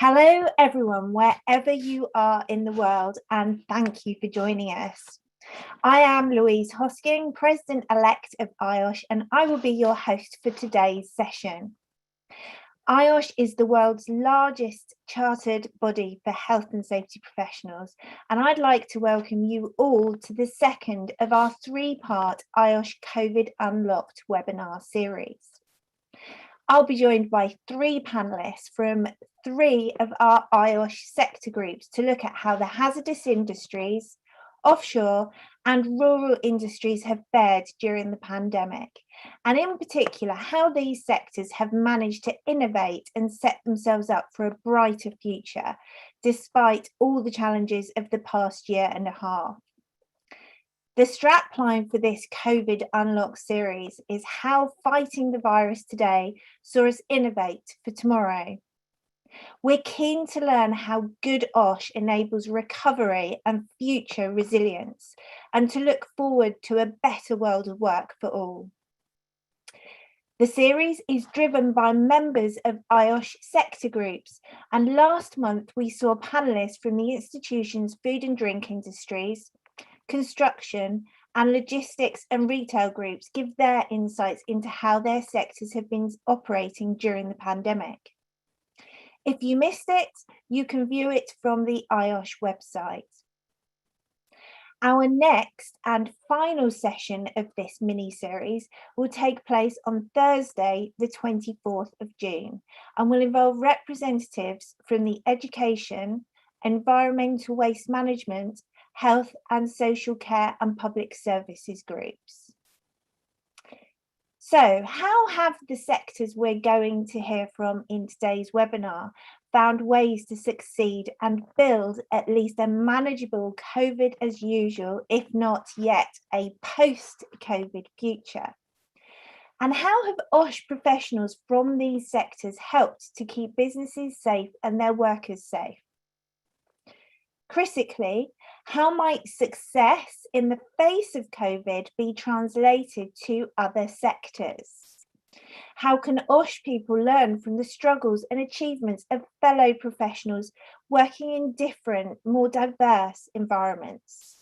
Hello, everyone, wherever you are in the world, and thank you for joining us. I am Louise Hosking, President-elect of IOSH, and I will be your host for today's session. IOSH is the world's largest chartered body for health and safety professionals, and I'd like to welcome you all to the second of our three-part IOSH COVID Unlocked webinar series. I'll be joined by three panelists from three of our IOSH sector groups to look at how the hazardous industries, offshore and rural industries have fared during the pandemic, and in particular, how these sectors have managed to innovate and set themselves up for a brighter future, despite all the challenges of the past year and a half. The strapline for this COVID Unlock series is how fighting the virus today saw us innovate for tomorrow. We're keen to learn how good OSH enables recovery and future resilience, and to look forward to a better world of work for all. The series is driven by members of IOSH sector groups, and last month we saw panelists from the institution's food and drink industries, construction and logistics and retail groups give their insights into how their sectors have been operating during the pandemic. If you missed it, you can view it from the IOSH website. Our next and final session of this mini-series will take place on Thursday, the 24th of June, and will involve representatives from the education, environmental waste management, health and social care and public services groups. So how have the sectors we're going to hear from in today's webinar found ways to succeed and build at least a manageable COVID as usual, if not yet a post-COVID future? And how have OSH professionals from these sectors helped to keep businesses safe and their workers safe? Critically, how might success in the face of COVID be translated to other sectors? How can OSH people learn from the struggles and achievements of fellow professionals working in different, more diverse environments?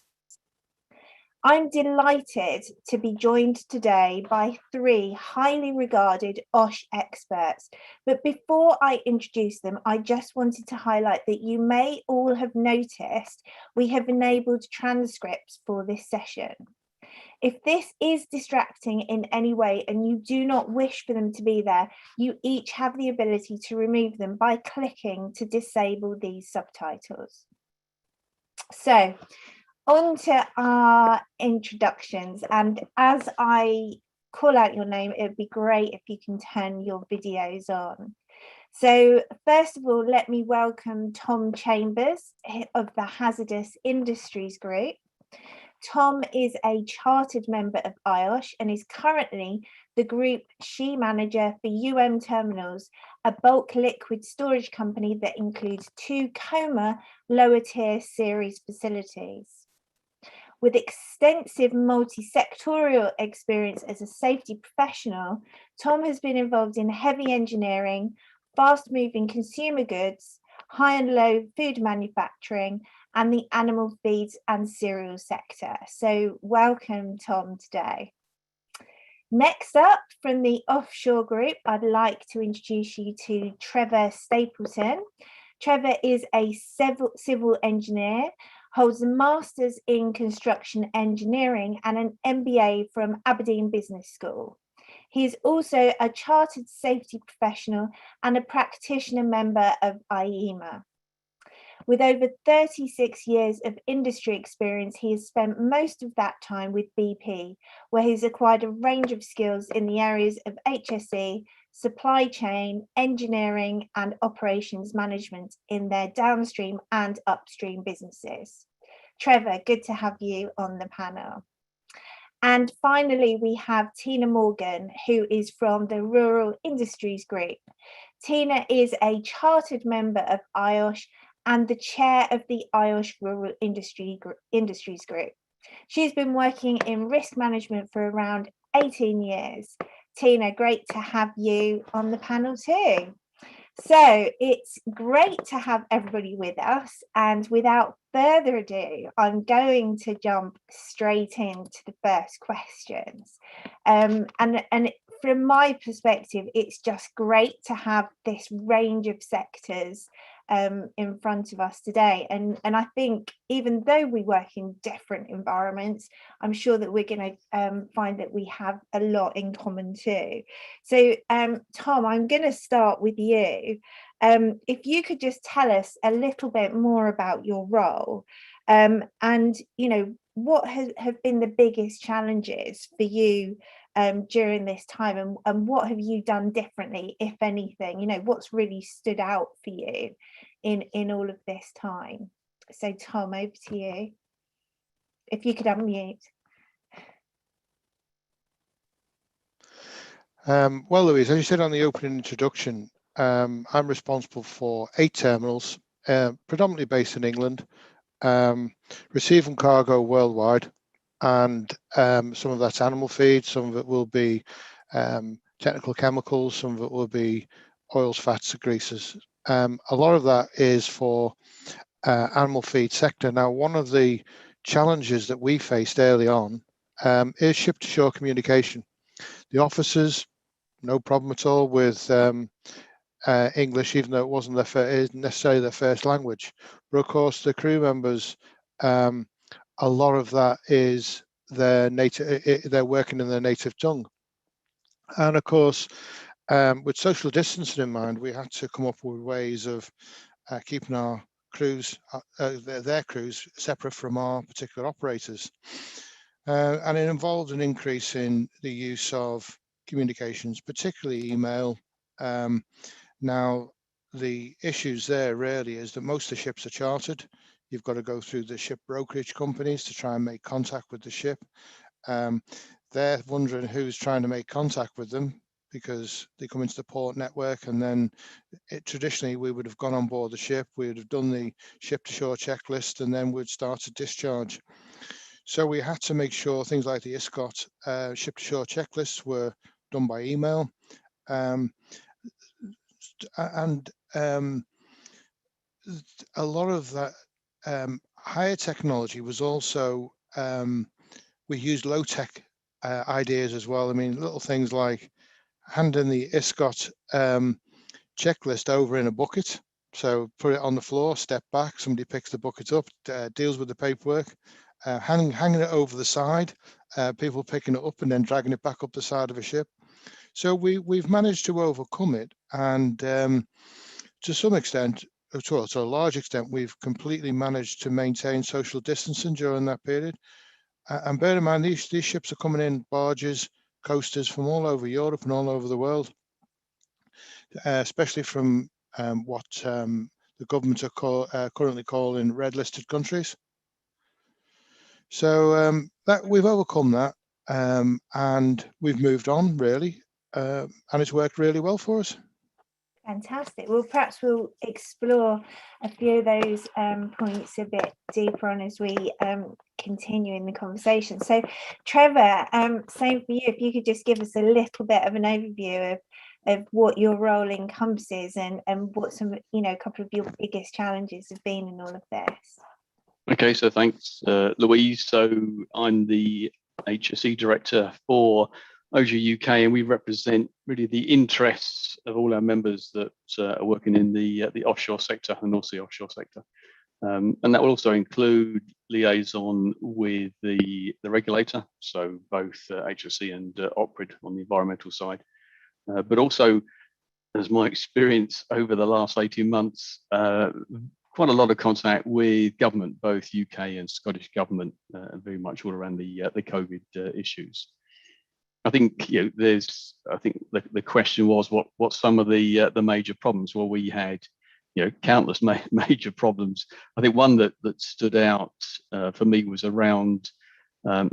I'm delighted to be joined today by three highly regarded OSH experts, but before I introduce them, I just wanted to highlight that you may all have noticed we have enabled transcripts for this session. If this is distracting in any way and you do not wish for them to be there, you each have the ability to remove them by clicking to disable these subtitles. So, on to our introductions, and as I call out your name, it would be great if you can turn your videos on. So first of all, let me welcome Tom Chambers of the Hazardous Industries Group. Tom is a chartered member of IOSH and is currently the Group SHE Manager for Terminals, a bulk liquid storage company that includes two COMA lower tier series facilities. With extensive multi-sectorial experience as a safety professional, Tom has been involved in heavy engineering, fast-moving consumer goods, high and low food manufacturing, and the animal feeds and cereal sector. So welcome, Tom, today. Next up, from the offshore group, I'd like to introduce you to Trevor Stapleton. Trevor is a civil engineer, holds a master's in construction engineering and an MBA from Aberdeen Business School. He is also a chartered safety professional and a practitioner member of IEMA. With over 36 years of industry experience, he has spent most of that time with BP, where he's acquired a range of skills in the areas of HSE, supply chain, engineering, and operations management in their downstream and upstream businesses. Trevor, good to have you on the panel. And finally, we have Tina Morgan, who is from the Rural Industries Group. Tina is a chartered member of IOSH and the chair of the IOSH Rural Industries Group. She's been working in risk management for around 18 years. Tina, great to have you on the panel too. So it's great to have everybody with us. And without further ado, I'm going to jump straight into the first questions. And from my perspective, it's just great to have this range of sectors in front of us today. And I think even though we work in different environments, I'm sure that we're going to find that we have a lot in common too. So Tom, I'm going to start with you. If you could just tell us a little bit more about your role, and what have been the biggest challenges for you during this time, and what have you done differently, if anything? What's really stood out for you in all of this time? So Tom, over to you. If you could unmute. Well, Louise, as you said on the opening introduction, I'm responsible for 8 terminals, predominantly based in England, receiving cargo worldwide, and some of that's animal feed, some of it will be technical chemicals, some of it will be oils, fats, and greases. A lot of that is for animal feed sector. Now, one of the challenges that we faced early on is ship-to-shore communication. The officers, no problem at all with English, even though it wasn't necessarily their first language. But of course, the crew members, a lot of that is their native. They're working in their native tongue, and of course, with social distancing in mind, we had to come up with ways of keeping our crews, their crews, separate from our particular operators, and it involved an increase in the use of communications, particularly email. Now, the issues there really is that most of the ships are chartered. You've got to go through the ship brokerage companies to try and make contact with the ship. They're wondering who's trying to make contact with them, because they come into the port network, and then traditionally we would have gone on board the ship, we would have done the ship-to-shore checklist, and then we'd start a discharge. So we had to make sure things like the ISCOT ship-to-shore checklists were done by email. And a lot of that higher technology was also, we used low-tech ideas as well. I mean, little things like handing the ISCOT checklist over in a bucket. So put it on the floor, step back, somebody picks the bucket up, deals with the paperwork, hanging it over the side, people picking it up and then dragging it back up the side of a ship. So we've managed to overcome it, and to some extent, to a large extent, we've completely managed to maintain social distancing during that period. And bear in mind, these ships are coming in barges, coasters from all over Europe and all over the world, especially from what the government are currently calling red-listed countries. So that we've overcome that, and we've moved on really, and it's worked really well for us. Fantastic. Well, perhaps we'll explore a few of those points a bit deeper on as we continue in the conversation. So, Trevor, same for you. If you could just give us a little bit of an overview of what your role encompasses, and what some, a couple of your biggest challenges have been in all of this. Okay, so thanks, Louise. So I'm the HSE director for OSHA UK, and we represent really the interests of all our members that are working in the offshore sector and also the offshore sector. And that will also include liaison with the regulator, so both HSE and OPRID on the environmental side, but also, as my experience over the last 18 months, quite a lot of contact with government, both UK and Scottish government, very much all around the COVID issues. I think the question was what some of the major problems. Well, we had countless major problems. I think one that stood out for me was around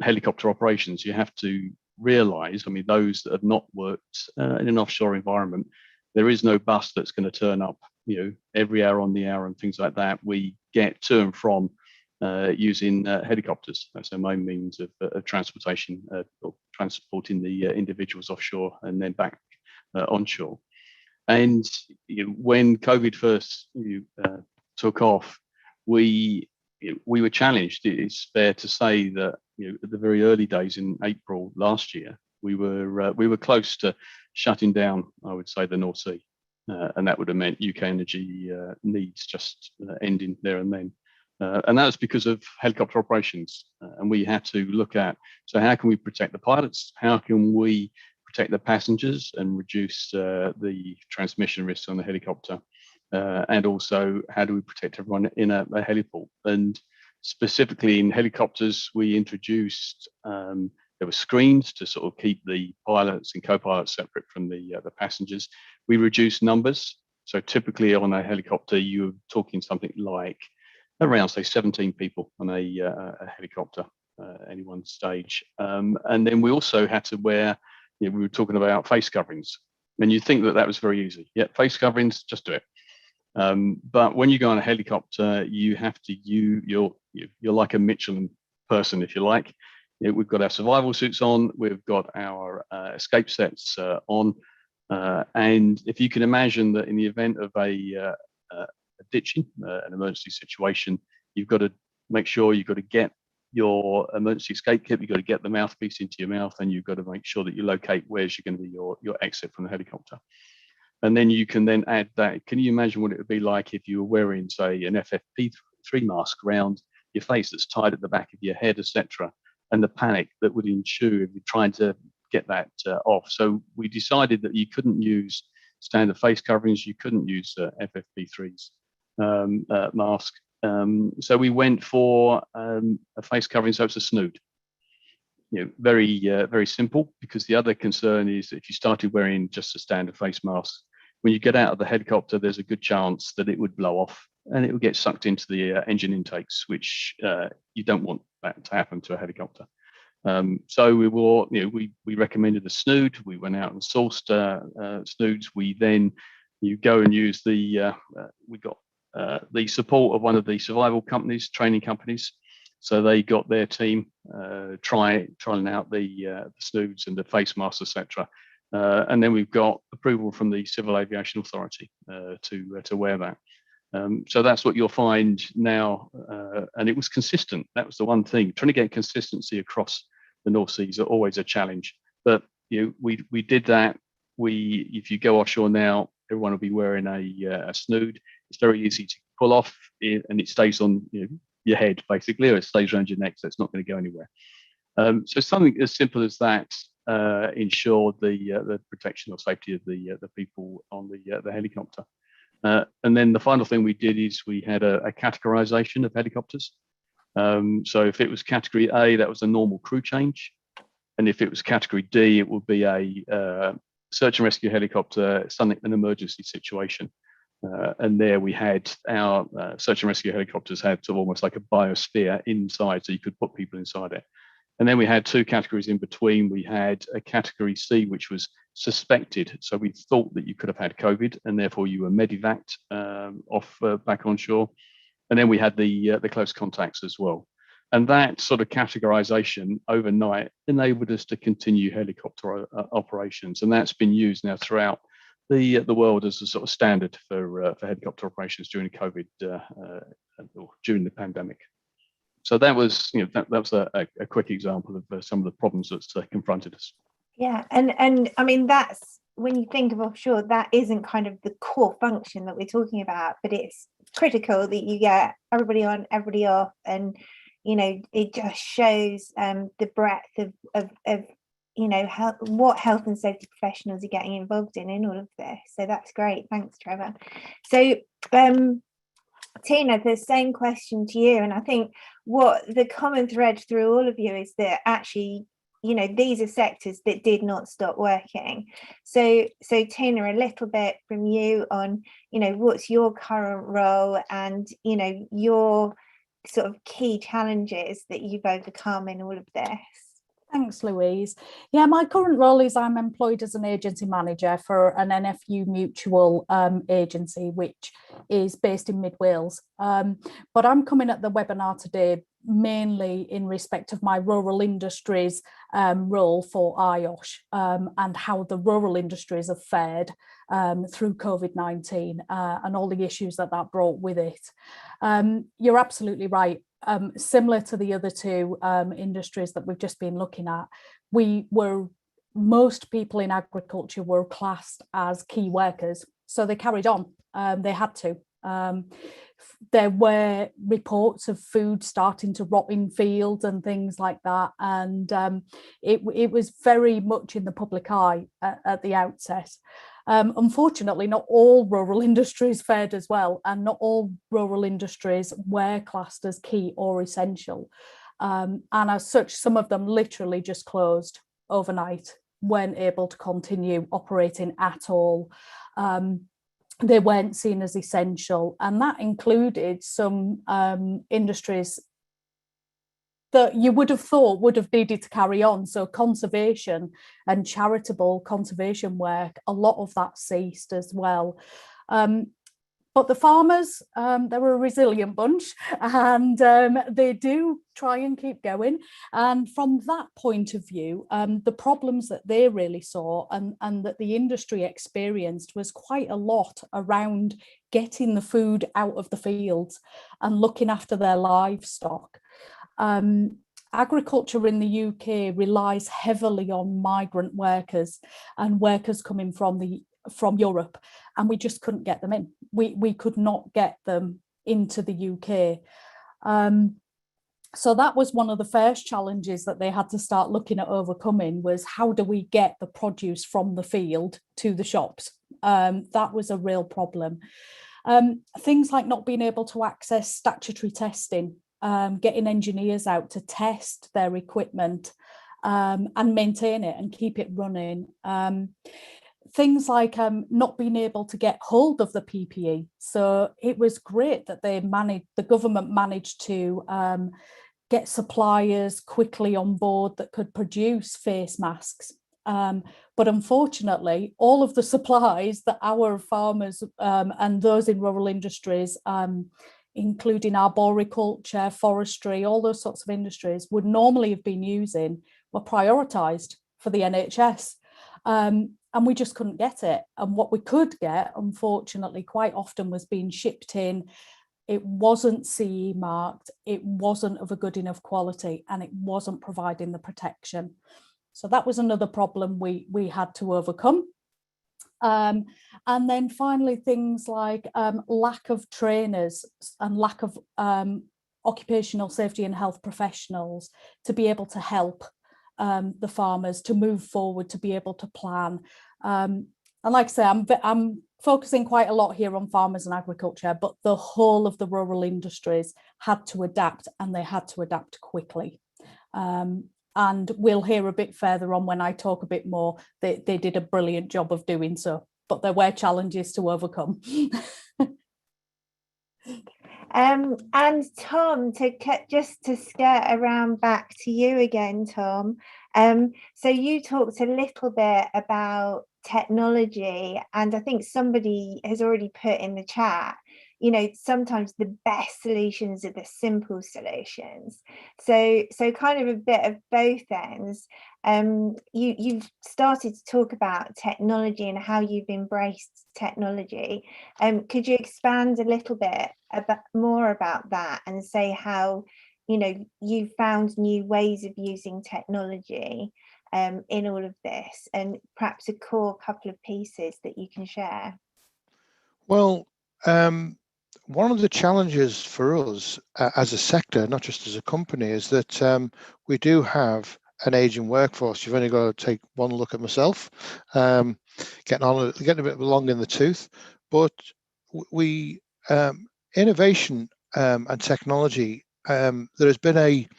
helicopter operations. You have to realise, I mean, those that have not worked in an offshore environment, there is no bus that's going to turn up every hour on the hour and things like that. We get to and from using helicopters. That's our main means of transportation, or transporting the individuals offshore and then back onshore. And when COVID first took off, we were challenged. It's fair to say that at the very early days in April last year, we were close to shutting down, I would say, the North Sea, and that would have meant UK energy needs just ending there and then. And that was because of helicopter operations, and we had to look at, so how can we protect the pilots? How can we protect the passengers and reduce the transmission risks on the helicopter? And also, how do we protect everyone in a heliport? And specifically in helicopters, we introduced, there were screens to sort of keep the pilots and co-pilots separate from the passengers. We reduced numbers. So typically on a helicopter, you're talking something like around, say, 17 people on a helicopter at any one stage. And then we also had to wear, we were talking about face coverings. And you think that was very easy. Yeah, face coverings, just do it. But when you go on a helicopter, you have to, you're like a Michelin person, if you like. We've got our survival suits on, we've got our escape sets on. And if you can imagine that in the event of a ditching, an emergency situation, you've got to make sure you've got to get your emergency escape kit, you've got to get the mouthpiece into your mouth, and you've got to make sure that you locate where's going to be your exit from the helicopter. And then you can then add that. Can you imagine what it would be like if you were wearing, say, an FFP3 mask around your face that's tied at the back of your head, etc., and the panic that would ensue if you're trying to get that off. So we decided that you couldn't use standard face coverings, you couldn't use FFP3's mask. So we went for a face covering, so it's a snood. Very simple, because the other concern is that if you started wearing just a standard face mask, when you get out of the helicopter, there's a good chance that it would blow off and it would get sucked into the engine intakes, which you don't want that to happen to a helicopter. So we wore, we recommended a snood. We went out and sourced snoods. We then, go and use the, we got the support of one of the survival companies, training companies. So they got their team trying out the snoods and the face masks, etc. And then we've got approval from the Civil Aviation Authority to wear that. So that's what you'll find now, and it was consistent. That was the one thing. Trying to get consistency across the North Seas are always a challenge. But we did that. If you go offshore now, everyone will be wearing a snood. It's very easy to pull off, and it stays on your head basically, or it stays around your neck, so it's not going to go anywhere. So something as simple as that ensured the protection or safety of the people on the helicopter. And then the final thing we did is we had a categorization of helicopters. So if it was category A, that was a normal crew change. And if it was category D, it would be a search and rescue helicopter, an emergency situation. And there we had our search and rescue helicopters had sort of almost like a biosphere inside, so you could put people inside it. And then we had two categories in between. We had a category C, which was suspected. So we thought that you could have had COVID, and therefore you were medevaced off back on shore. And then we had the close contacts as well. And that sort of categorization overnight enabled us to continue helicopter operations. And that's been used now throughout the world as a sort of standard for helicopter operations during COVID or during the pandemic. So that was, that was a quick example of some of the problems that's confronted us. Yeah, and I mean, that's when you think of offshore, that isn't kind of the core function that we're talking about, but it's critical that you get everybody on, everybody off, and it just shows the breadth of what health and safety professionals are getting involved in all of this. So that's great. Thanks, Trevor. So Tina, the same question to you, and I think what the common thread through all of you is that actually these are sectors that did not stop working. So Tina, a little bit from you on what's your current role and your sort of key challenges that you've overcome in all of this. Thanks, Louise. Yeah, my current role is I'm employed as an agency manager for an NFU mutual agency, which is based in Mid Wales. But I'm coming at the webinar today mainly in respect of my rural industries role for IOSH and how the rural industries have fared through COVID-19 and all the issues that brought with it. You're absolutely right. Similar to the other two industries that we've just been looking at, most people in agriculture were classed as key workers, so they carried on. They had to. There were reports of food starting to rot in fields and things like that, and it was very much in the public eye at the outset. Unfortunately, not all rural industries fared as well, and not all rural industries were classed as key or essential. And as such, some of them literally just closed overnight, weren't able to continue operating at all. They weren't seen as essential, and that included some industries that you would have thought would have needed to carry on. So conservation and charitable conservation work, a lot of that ceased as well. But the farmers, they're a resilient bunch, and they do try and keep going. And from that point of view, the problems that they really saw and that the industry experienced was quite a lot around getting the food out of the fields and looking after their livestock. Agriculture in the UK relies heavily on migrant workers and workers coming from Europe, and we just couldn't get them in. We could not get them into the UK. So that was one of the first challenges that they had to start looking at overcoming, was how do we get the produce from the field to the shops? That was a real problem. Things like not being able to access statutory testing, getting engineers out to test their equipment and maintain it and keep it running. Things like not being able to get hold of the PPE. So it was great that the government managed to get suppliers quickly on board that could produce face masks. But unfortunately, all of the supplies that our farmers and those in rural industries, including arboriculture, forestry, all those sorts of industries would normally have been using, were prioritised for the NHS. And we just couldn't get it. And what we could get, unfortunately, quite often was being shipped in. It wasn't CE marked, it wasn't of a good enough quality, and it wasn't providing the protection. So that was another problem we had to overcome. And then finally, things like lack of trainers and lack of occupational safety and health professionals to be able to help the farmers to move forward, to be able to plan. And like I say, I'm focusing quite a lot here on farmers and agriculture, but the whole of the rural industries had to adapt, and they had to adapt quickly. And we'll hear a bit further on when I talk a bit more. They did a brilliant job of doing so, but there were challenges to overcome. And Tom, just to skirt around back to you again, Tom. So you talked a little bit about technology, and I think somebody has already put in the chat, you know, sometimes the best solutions are the simple solutions. So kind of a bit of both ends. You've started to talk about technology and how you've embraced technology. Could you expand a little bit more about that and say how, you know, you found new ways of using technology in all of this, and perhaps a core couple of pieces that you can share? Well, one of the challenges for us as a sector, not just as a company, is that we do have an aging workforce. You've only got to take one look at myself, getting a bit long in the tooth. But we innovation and technology, there has been a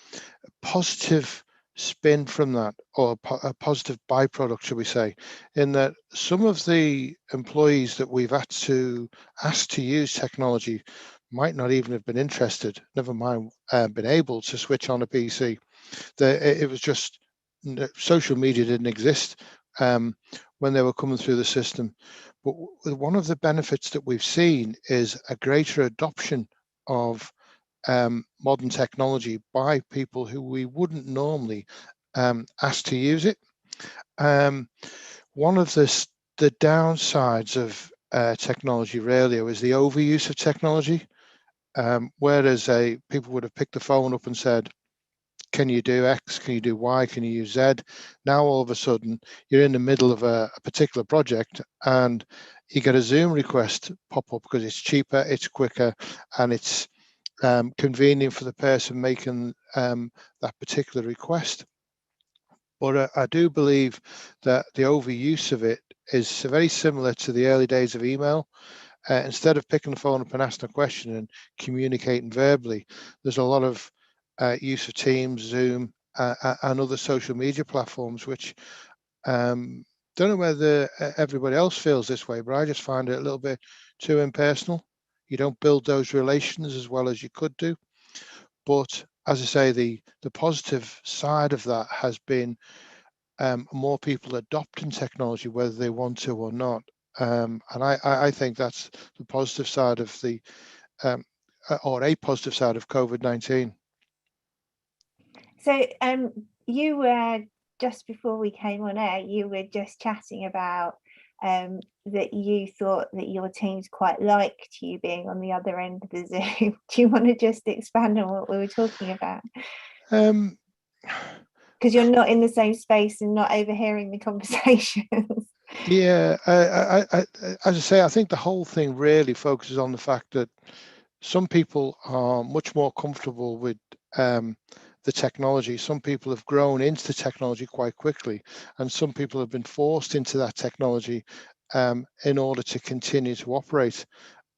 positive spin from that, or a positive byproduct, should we say, in that some of the employees that we've had to ask to use technology might not even have been interested, never mind been able to switch on a PC. It was just, social media didn't exist when they were coming through the system. But one of the benefits that we've seen is a greater adoption of modern technology by people who we wouldn't normally ask to use it. One of the the downsides of technology really is the overuse of technology. Whereas people would have picked the phone up and said, can you do X? Can you do Y? Can you use Z? Now all of a sudden you're in the middle of a particular project and you get a Zoom request pop up because it's cheaper, it's quicker, and it's convenient for the person making that particular request. But I do believe that the overuse of it is very similar to the early days of email. Instead of picking the phone up and asking a question and communicating verbally, there's a lot of use of Teams, Zoom, and other social media platforms, which don't know whether everybody else feels this way, but I just find it a little bit too impersonal. You don't build those relations as well as you could do. But as I say, the positive side of that has been more people adopting technology, whether they want to or not. And I think that's the positive side of the, or a positive side of COVID-19. So you were, just before we came on air, you were just chatting about that you thought that your teams quite liked you being on the other end of the Zoom. Do you want to just expand on what we were talking about? Because you're not in the same space and not overhearing the conversations. Yeah, as I say, I think the whole thing really focuses on the fact that some people are much more comfortable with the technology. Some people have grown into the technology quite quickly, and some people have been forced into that technology in order to continue to operate.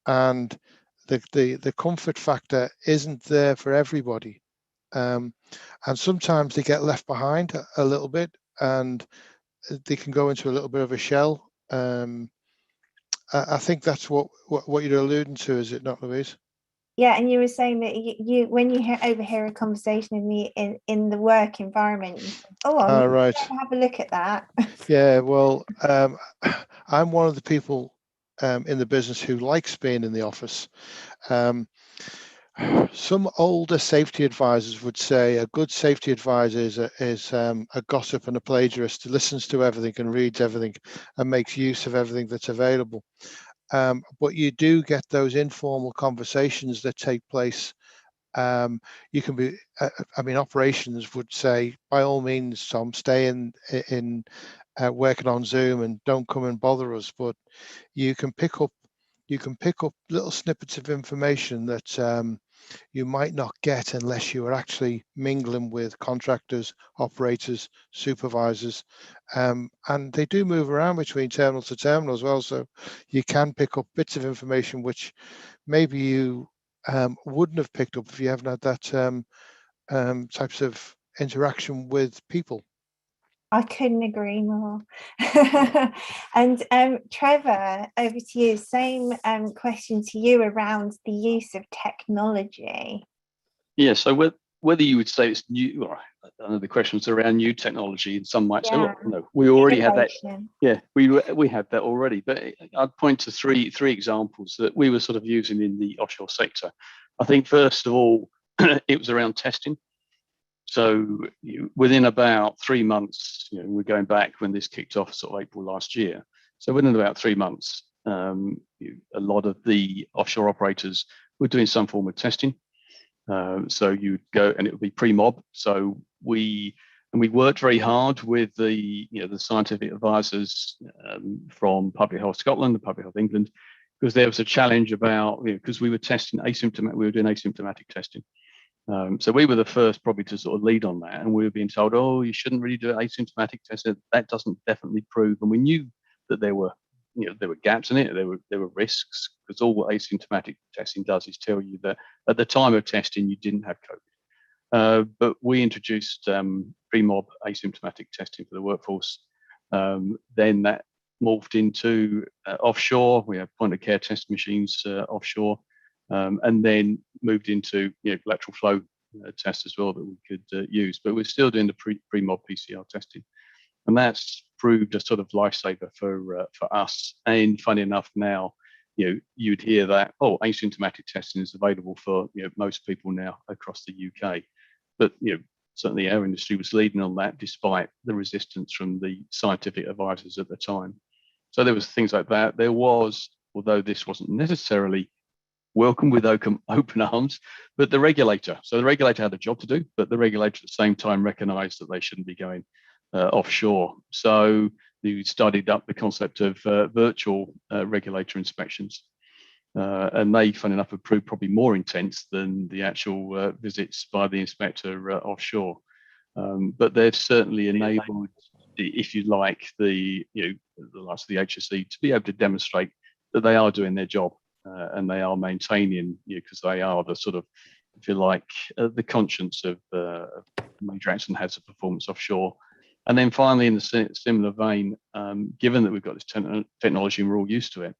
And the comfort factor isn't there for everybody. And sometimes they get left behind a little bit, and they can go into a little bit of a shell. I think that's what you're alluding to, is it not, Louise? Yeah, and you were saying that you when you overhear a conversation in the work environment, you think, oh, I'm right. have a look at that. Yeah, well, I'm one of the people in the business who likes being in the office. Some older safety advisors would say a good safety advisor is a gossip and a plagiarist who listens to everything and reads everything and makes use of everything that's available. But you do get those informal conversations that take place. You can be, I mean, operations would say, by all means, Tom, stay in working on Zoom and don't come and bother us. But you can pick up little snippets of information that you might not get unless you are actually mingling with contractors, operators, supervisors, and they do move around between terminal to terminal as well. So you can pick up bits of information which maybe you wouldn't have picked up if you haven't had that types of interaction with people. I couldn't agree more. And Trevor, over to you. Same question to you around the use of technology. Yeah, so whether you would say it's new, or I know the questions around new technology, and some might say, look, no, we already had that. Yeah, we had that already. But I'd point to three examples that we were sort of using in the offshore sector. I think first of all, it was around testing. So within about 3 months, we're going back when this kicked off sort of April last year. So within about 3 months, a lot of the offshore operators were doing some form of testing. So you'd go, and it would be pre-mob. So we worked very hard with the scientific advisors from Public Health Scotland and Public Health England, because there was a challenge about, because we were testing asymptomatic, we were doing asymptomatic testing. So we were the first probably to sort of lead on that, and we were being told, oh, you shouldn't really do asymptomatic testing. That doesn't definitely prove. And we knew that there were gaps in it. There were risks, because all what asymptomatic testing does is tell you that at the time of testing you didn't have COVID. But we introduced pre-mob asymptomatic testing for the workforce. Then that morphed into offshore. We have point of care test machines offshore. And then moved into lateral flow tests as well that we could use, but we're still doing the pre-mob PCR testing, and that's proved a sort of lifesaver for us. And funny enough, now you'd hear that asymptomatic testing is available for most people now across the UK, but certainly our industry was leading on that despite the resistance from the scientific advisors at the time. So there was things like that. There was, although this wasn't necessarily welcome with open arms, but the regulator. So the regulator had a job to do, but the regulator at the same time recognised that they shouldn't be going offshore. So they studied up the concept of virtual regulator inspections. And they, funny enough, have proved probably more intense than the actual visits by the inspector offshore. But they've certainly enabled, if you like, the likes of the HSE to be able to demonstrate that they are doing their job and they are maintaining, because they are the sort of, if you like, the conscience of major accident hazard performance offshore. And then finally, in the similar vein, given that we've got this technology and we're all used to it,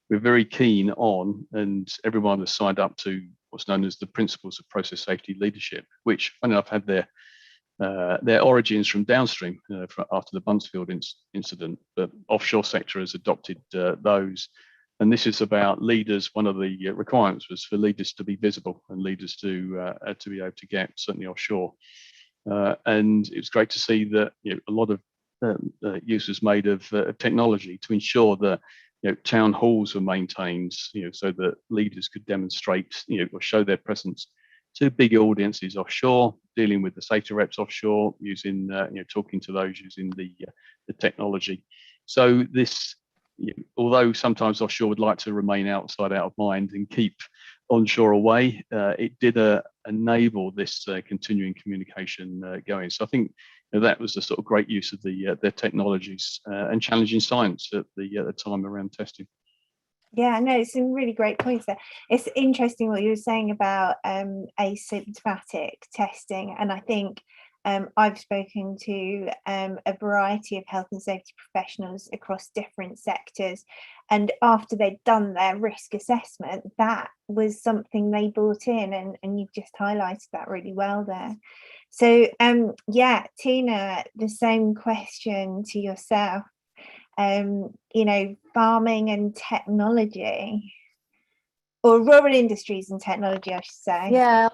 we're very keen on, and everyone has signed up to what's known as the Principles of Process Safety Leadership, which, funny enough, had their origins from downstream after the Buncefield incident, but offshore sector has adopted those. And this is about leaders. One of the requirements was for leaders to be visible and leaders to be able to get certainly offshore. And it was great to see that a lot of use was made of technology to ensure that town halls were maintained, so that leaders could demonstrate, or show their presence to big audiences offshore, dealing with the safety reps offshore, using, talking to those using the technology. So this, although sometimes offshore would like to remain outside, out of mind, and keep onshore away, it did enable this continuing communication going. So I think that was the sort of great use of their technologies and challenging science at the time around testing. Yeah, no, some really great points there. It's interesting what you were saying about asymptomatic testing, and I think I've spoken to a variety of health and safety professionals across different sectors, and after they'd done their risk assessment, that was something they brought in, and you've just highlighted that really well there. So yeah, Tina, the same question to yourself. Farming and technology, or rural industries and technology, I should say. Yeah.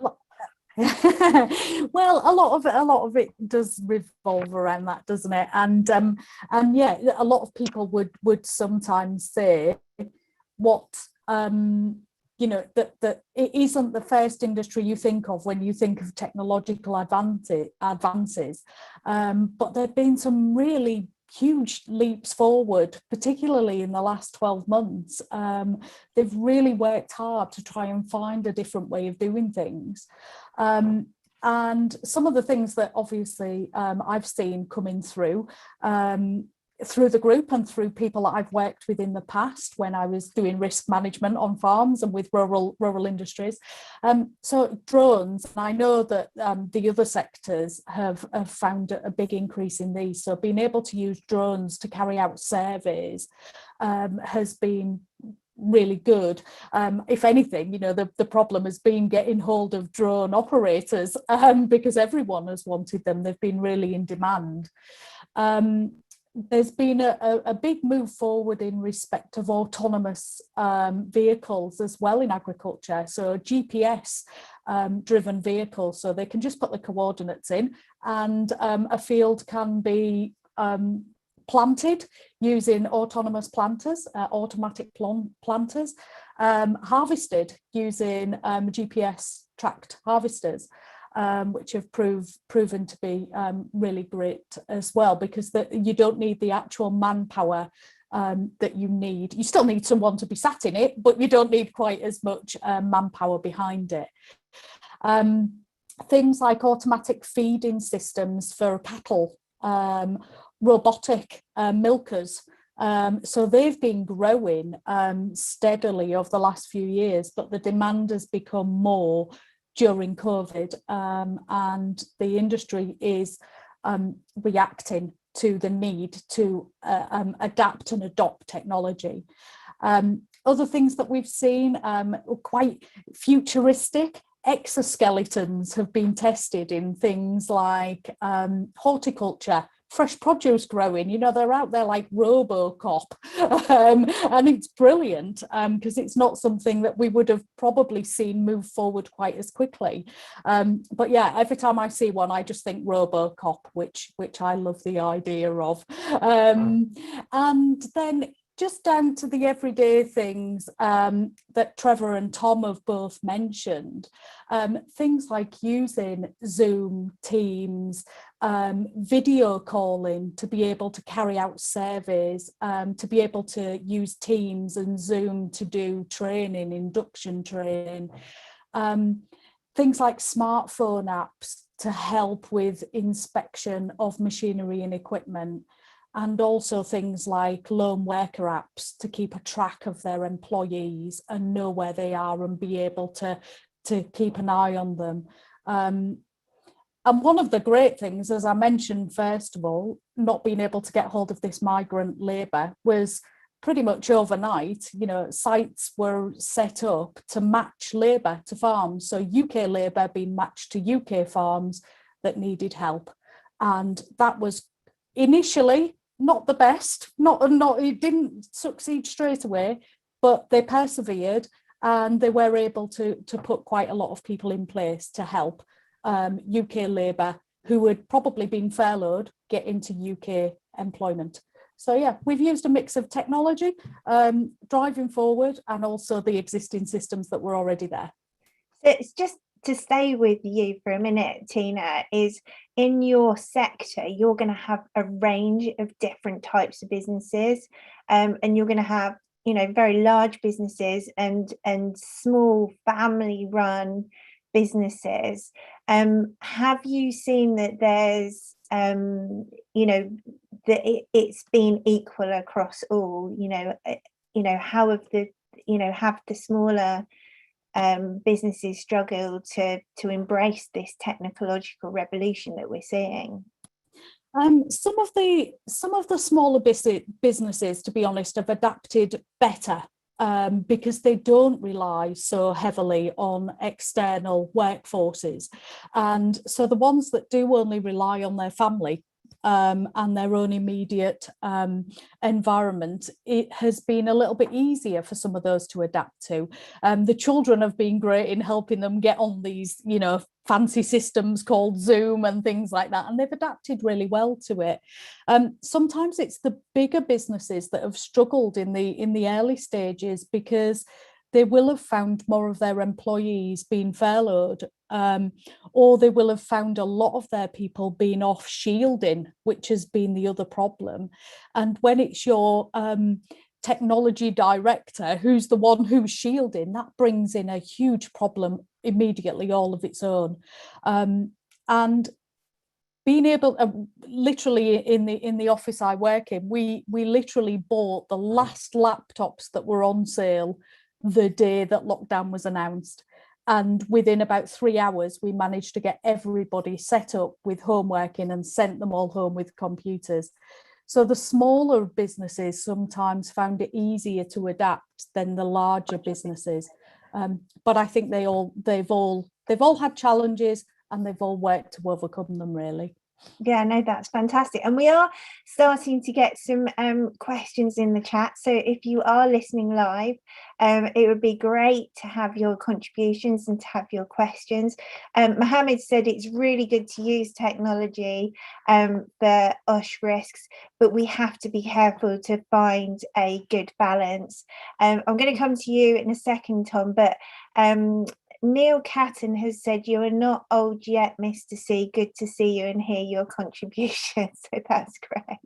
Well, a lot of it does revolve around that, doesn't it? And yeah, a lot of people would sometimes say what that it isn't the first industry you think of when you think of technological advances, but there've been some really huge leaps forward, particularly in the last 12 months. They've really worked hard to try and find a different way of doing things. And some of the things that obviously I've seen coming through the group and through people that I've worked with in the past when I was doing risk management on farms and with rural industries. So drones, and I know that the other sectors have found a big increase in these. So being able to use drones to carry out surveys has been really good. If anything, the problem has been getting hold of drone operators because everyone has wanted them. They've been really in demand. There's been a big move forward in respect of autonomous vehicles as well in agriculture. So GPS driven vehicles, so they can just put the coordinates in and a field can be planted using autonomous planters, automatic planters, harvested using GPS tracked harvesters. Which have proven to be really great as well, because you don't need the actual manpower that you need. You still need someone to be sat in it, but you don't need quite as much manpower behind it. Things like automatic feeding systems for cattle, robotic milkers. So they've been growing steadily over the last few years, but the demand has become more during COVID, and the industry is reacting to the need to adapt and adopt technology. Other things that we've seen, quite futuristic, exoskeletons have been tested in things like horticulture, fresh produce growing. You know, they're out there like RoboCop, and it's brilliant because it's not something that we would have probably seen move forward quite as quickly. But yeah, every time I see one, I just think RoboCop, which I love the idea of. And then just down to the everyday things that Trevor and Tom have both mentioned, things like using Zoom, Teams, video calling to be able to carry out surveys, to be able to use Teams and Zoom to do training, induction training, things like smartphone apps to help with inspection of machinery and equipment, and also things like lone worker apps to keep a track of their employees and know where they are and be able to keep an eye on them. And one of the great things, as I mentioned, first of all, not being able to get hold of this migrant labour was pretty much overnight. You know, sites were set up to match labour to farms. So UK labour being matched to UK farms that needed help. And that was initially not the best, it didn't succeed straight away, but they persevered and they were able to put quite a lot of people in place to help UK labour who had probably been furloughed get into UK employment. So yeah, we've used a mix of technology, driving forward, and also the existing systems that were already there. So it's just to stay with you for a minute, Tina, is in your sector, you're going to have a range of different types of businesses, and you're going to have, you know, very large businesses and small family-run businesses. Have you seen that there's, you know, that it's been equal across all? How have the smaller businesses struggle to embrace this technological revolution that we're seeing? Some of the smaller businesses, to be honest, have adapted better because they don't rely so heavily on external workforces. And so the ones that do only rely on their family and their own immediate environment, it has been a little bit easier for some of those to adapt to. The children have been great in helping them get on these, you know, fancy systems called Zoom and things like that, and they've adapted really well to it. Sometimes it's the bigger businesses that have struggled in the early stages because they will have found more of their employees being furloughed, or they will have found a lot of their people being off shielding, which has been the other problem. And when it's your technology director who's the one who's shielding, that brings in a huge problem immediately all of its own. And being able, literally in the office I work in, we literally bought the last laptops that were on sale the day that lockdown was announced. And within about 3 hours, we managed to get everybody set up with home working and sent them all home with computers. So the smaller businesses sometimes found it easier to adapt than the larger businesses. But I think they've all had challenges and they've all worked to overcome them, really. Yeah, no, that's fantastic. And we are starting to get some questions in the chat. So if you are listening live, it would be great to have your contributions and to have your questions. Mohammed said it's really good to use technology for OSH risks, but we have to be careful to find a good balance. I'm going to come to you in a second, Tom, but Neil Catton has said, "You are not old yet, Mr. C. Good to see you and hear your contribution." So that's great.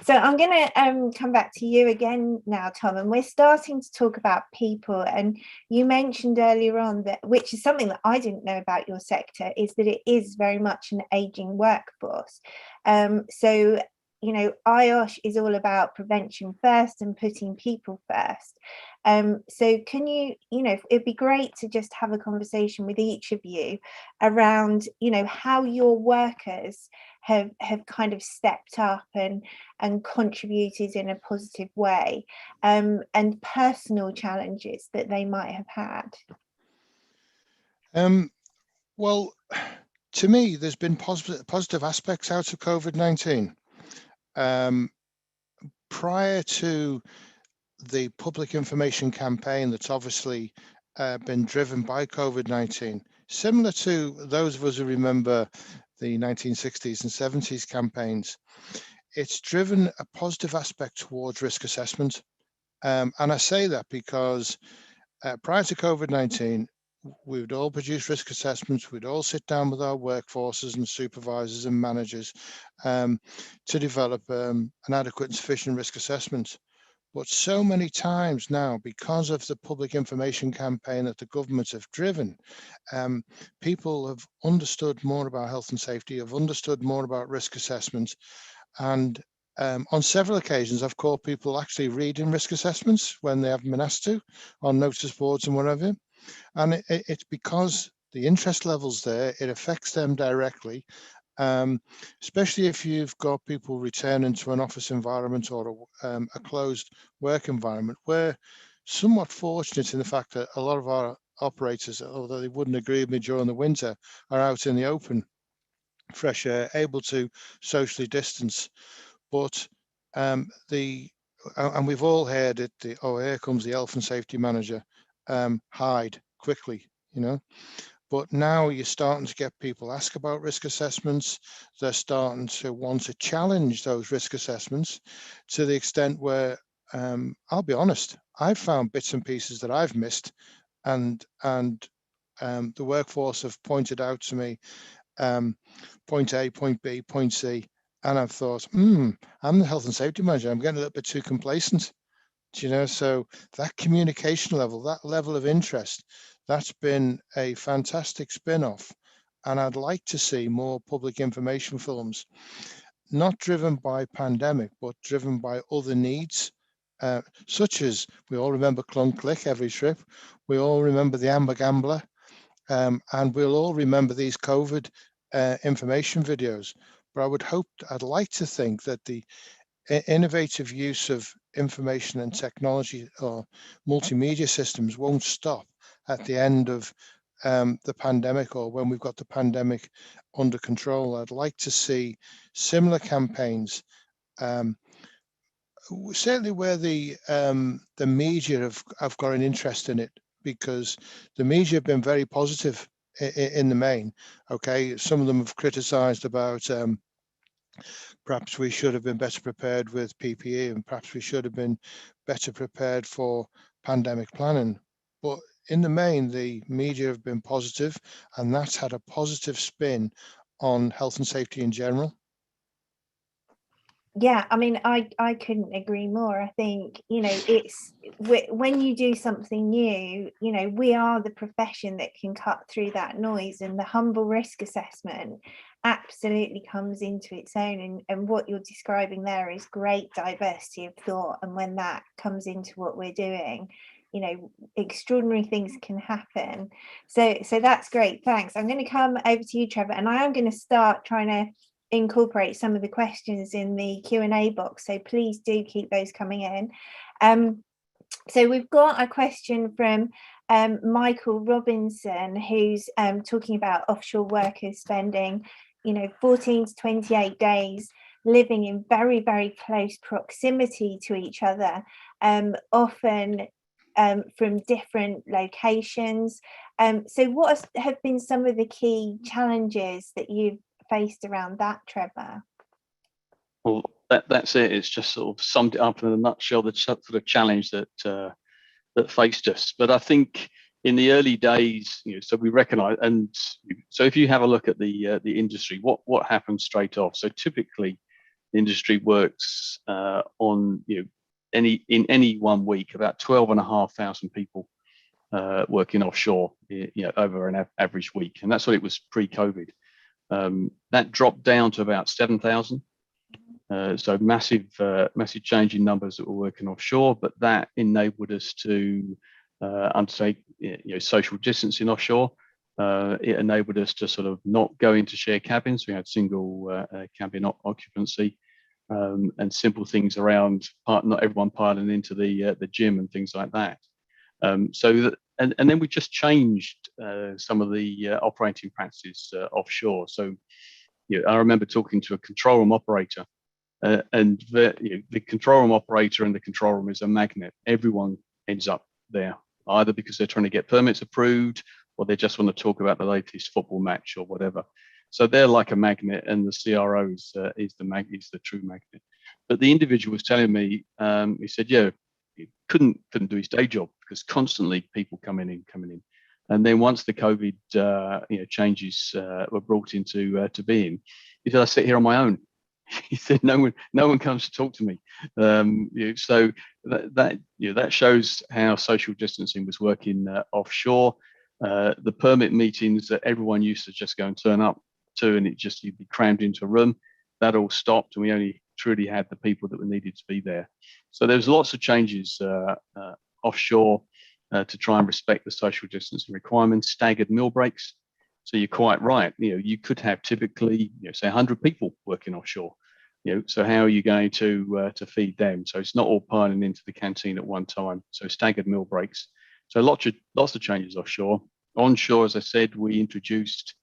So I'm going to come back to you again now, Tom, and we're starting to talk about people. And you mentioned earlier on that, which is something that I didn't know about your sector, is that it is very much an aging workforce. So, you know, IOSH is all about prevention first and putting people first. So can you know, it'd be great to just have a conversation with each of you around, you know, how your workers have kind of stepped up and contributed in a positive way, and personal challenges that they might have had. Well, to me, there's been positive aspects out of COVID-19. Prior to the public information campaign that's obviously been driven by COVID-19, similar to those of us who remember the 1960s and 70s campaigns, it's driven a positive aspect towards risk assessment. And I say that because prior to COVID-19, we would all produce risk assessments. We'd all sit down with our workforces and supervisors and managers to develop an adequate and sufficient risk assessment. But so many times now, because of the public information campaign that the governments have driven, people have understood more about health and safety, have understood more about risk assessment. And on several occasions, I've caught people actually reading risk assessments when they haven't been asked to, on notice boards and whatever. And it's because the interest level's there, it affects them directly, especially if you've got people returning to an office environment or a closed work environment. We're somewhat fortunate in the fact that a lot of our operators, although they wouldn't agree with me during the winter, are out in the open, fresh air, able to socially distance. But and we've all heard it, oh, here comes the health and safety manager, hide quickly, you know. But now you're starting to get people ask about risk assessments. They're starting to want to challenge those risk assessments to the extent where, I'll be honest, I've found bits and pieces that I've missed, and the workforce have pointed out to me point A, point B, point C, and I've thought, I'm the health and safety manager. I'm getting a little bit too complacent, you know. So that communication level, that level of interest, that's been a fantastic spin-off. And I'd like to see more public information films, not driven by pandemic, but driven by other needs, such as, we all remember Clunk Click every trip. We all remember the Amber Gambler, and we'll all remember these COVID information videos. But I'd like to think that the innovative use of information and technology or multimedia systems won't stop at the end of the pandemic, or when we've got the pandemic under control. I'd like to see similar campaigns, certainly where the media have got an interest in it, because the media have been very positive in the main. Okay, some of them have criticised about perhaps we should have been better prepared with PPE, and perhaps we should have been better prepared for pandemic planning. But in the main, the media have been positive, and that's had a positive spin on health and safety in general. Yeah, I mean, I couldn't agree more. I think, you know, it's when you do something new, you know, we are the profession that can cut through that noise, and the humble risk assessment absolutely comes into its own. And what you're describing there is great diversity of thought. And when that comes into what we're doing, you know, extraordinary things can happen. So that's great. Thanks. I'm going to come over to you, Trevor, and I am going to start trying to incorporate some of the questions in the Q&A box, so please do keep those coming in. So we've got a question from Michael Robinson, who's talking about offshore workers spending, you know, 14 to 28 days living in very, very close proximity to each other, often from different locations. So what have been some of the key challenges that you've faced around that, Trevor? Well, that's it. It's just sort of summed it up in a nutshell, the sort of challenge that faced us. But I think in the early days, you know, so we recognise, and so if you have a look at the industry, what happens straight off. So typically, the industry works on, you know, in any 1 week, about 12,500 people working offshore, you know, over an average week, and that's what it was pre-COVID. That dropped down to about 7,000. So massive change in numbers that were working offshore, but that enabled us to undertake, you know, social distancing offshore. It enabled us to sort of not go into shared cabins. We had single cabin occupancy, and simple things around not everyone piling into the gym and things like that. And then we just changed some of the operating practices offshore. So I remember talking to a control room operator, and the control room operator and the control room is a magnet. Everyone ends up there, either because they're trying to get permits approved, or they just want to talk about the latest football match or whatever. So they're like a magnet, and the CRO is the true magnet. But the individual was telling me, he said, he couldn't do his day job because constantly people coming in. And then once the COVID changes were brought into being, he said, I sit here on my own. He said, no one comes to talk to me. So that shows how social distancing was working offshore. The permit meetings that everyone used to just go and turn up to, and you'd be crammed into a room, that all stopped, and we only truly had the people that were needed to be there. So there's lots of changes offshore to try and respect the social distancing requirements. Staggered meal breaks. So you're quite right. You could have typically, say 100 people working offshore. So how are you going to feed them? So it's not all piling into the canteen at one time. So staggered meal breaks. So lots of changes offshore. Onshore, as I said, we introduced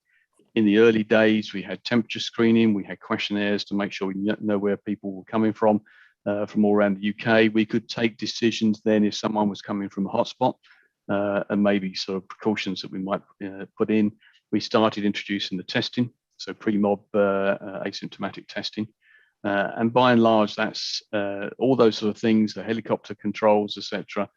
in the early days, we had temperature screening, we had questionnaires to make sure we know where people were coming from all around the UK. We could take decisions then if someone was coming from a hotspot, and maybe sort of precautions that we might put in. We started introducing the testing, so pre-mob asymptomatic testing. And by and large, that's all those sort of things, the helicopter controls, etc.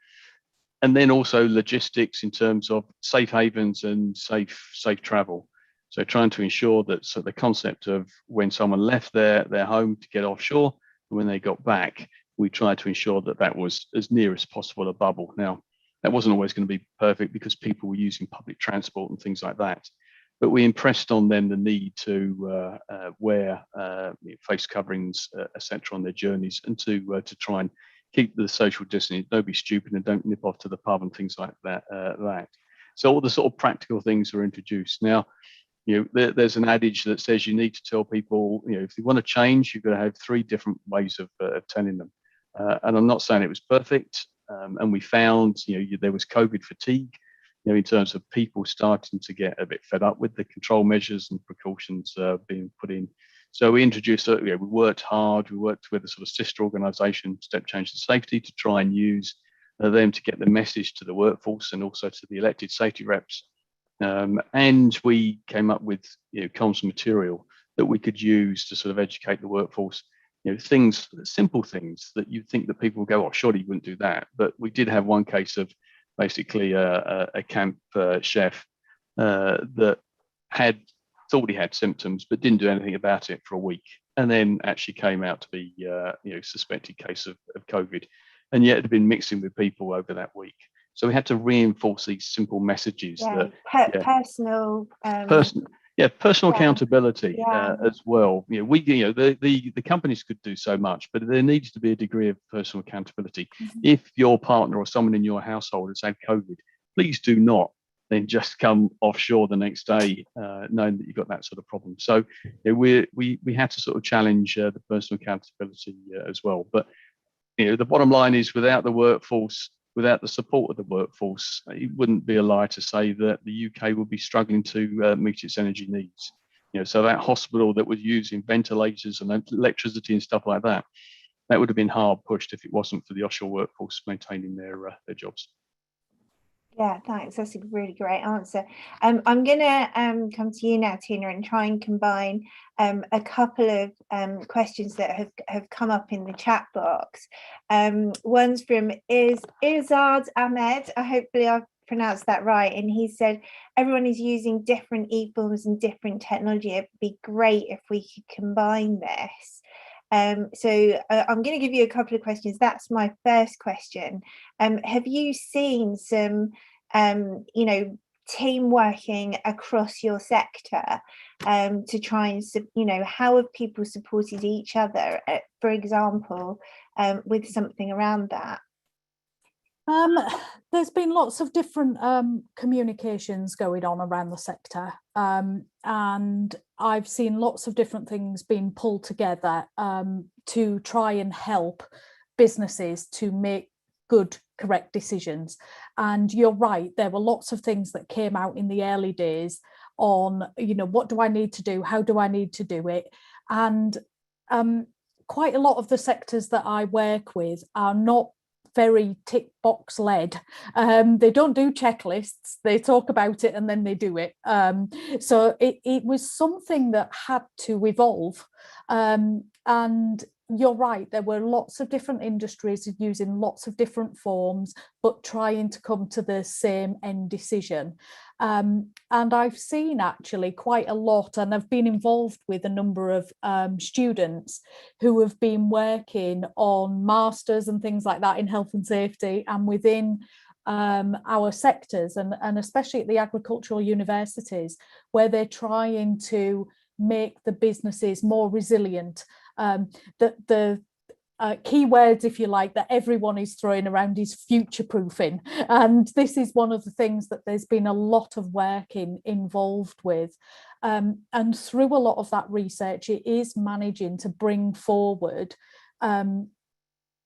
And then also logistics in terms of safe havens and safe travel. So trying to ensure that the concept of when someone left their home to get offshore, and when they got back, we tried to ensure that was as near as possible a bubble. Now, that wasn't always going to be perfect because people were using public transport and things like that. But we impressed on them the need to wear face coverings, etc., on their journeys, and to try and keep the social distancing. Don't be stupid and don't nip off to the pub and things like that. So all the sort of practical things were introduced. Now, there's an adage that says you need to tell people, if you want to change, you've got to have 3 different ways of telling them. And I'm not saying it was perfect. And we found, there was COVID fatigue, in terms of people starting to get a bit fed up with the control measures and precautions being put in. So we introduced, we worked hard. We worked with a sort of sister organisation, Step Change and Safety, to try and use them to get the message to the workforce and also to the elected safety reps. And we came up with comms material that we could use to sort of educate the workforce. Simple things that you'd think that people would go, oh, surely you wouldn't do that. But we did have one case of basically a camp chef that thought he had symptoms but didn't do anything about it for a week, and then actually came out to be suspected case of COVID, and yet had been mixing with people over that week. So we had to reinforce these simple messages. Personal accountability as well. The companies could do so much, but there needs to be a degree of personal accountability. Mm-hmm. If your partner or someone in your household has had COVID, please do not then just come offshore the next day knowing that you've got that sort of problem. So we had to sort of challenge the personal accountability as well. But the bottom line is, without the workforce, without the support of the workforce, it wouldn't be a lie to say that the UK would be struggling to meet its energy needs. So that hospital that was using ventilators and electricity and stuff like that, that would have been hard pushed if it wasn't for the offshore workforce maintaining their jobs. Yeah, thanks. That's a really great answer. I'm going to come to you now, Tina, and try and combine a couple of questions that have come up in the chat box. One's from Irzad Ahmed. Hopefully I've pronounced that right. And he said, everyone is using different e-forms and different technology. It'd be great if we could combine this. So I'm going to give you a couple of questions. That's my first question. Have you seen some, team working across your sector to try and, how have people supported each other, for example, with something around that? There's been lots of different communications going on around the sector, and I've seen lots of different things being pulled together to try and help businesses to make good, correct decisions. And you're right, there were lots of things that came out in the early days on, what do I need to do? How do I need to do it? And quite a lot of the sectors that I work with are not very tick box led. They don't do checklists, they talk about it and then they do it. So it was something that had to evolve. And you're right, there were lots of different industries using lots of different forms, but trying to come to the same end decision. And I've seen actually quite a lot, and I've been involved with a number of students who have been working on masters and things like that in health and safety, and within our sectors, and especially at the agricultural universities, where they're trying to make the businesses more resilient. The keywords, if you like, that everyone is throwing around is future-proofing, and this is one of the things that there's been a lot of work involved with, and through a lot of that research, it is managing to bring forward